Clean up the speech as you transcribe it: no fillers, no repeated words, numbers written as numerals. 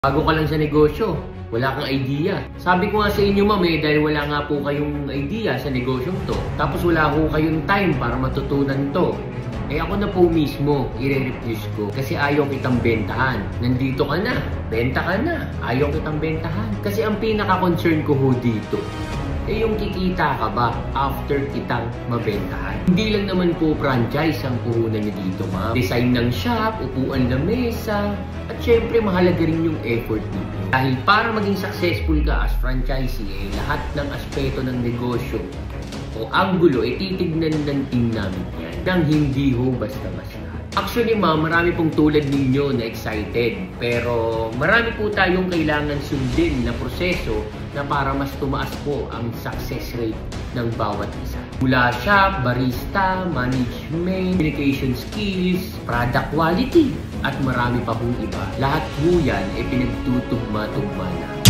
Bago ka lang sa negosyo, wala kang idea. Sabi ko nga sa inyo ma'am dahil wala nga po kayong idea sa negosyong to, tapos wala po kayong time para matutunan to, ako na po mismo i-refuse ko kasi ayaw kitang bentahan. Nandito ka na, benta ka na, ayaw kitang bentahan. Kasi ang pinaka-concern ko ho dito, yung kikita ka ba after kitang mabentahan? Hindi lang naman po franchise ang puhunan niyo dito ma'am. Design ng shop, upuan ng mesa, at syempre mahalaga rin yung effort niyo. Dahil para maging successful ka as franchisee, lahat ng aspeto ng negosyo o anggulo titignan ng team namin yan nang hindi ho basta-basta. Actually ma'am, marami pong tulad ninyo na excited, pero marami po tayong kailangan sundin na proseso na para mas tumaas po ang success rate ng bawat isa. Mula shop, barista, management, communication skills, product quality, at marami pa pong iba. Lahat po yan pinagtutugma-tugma na.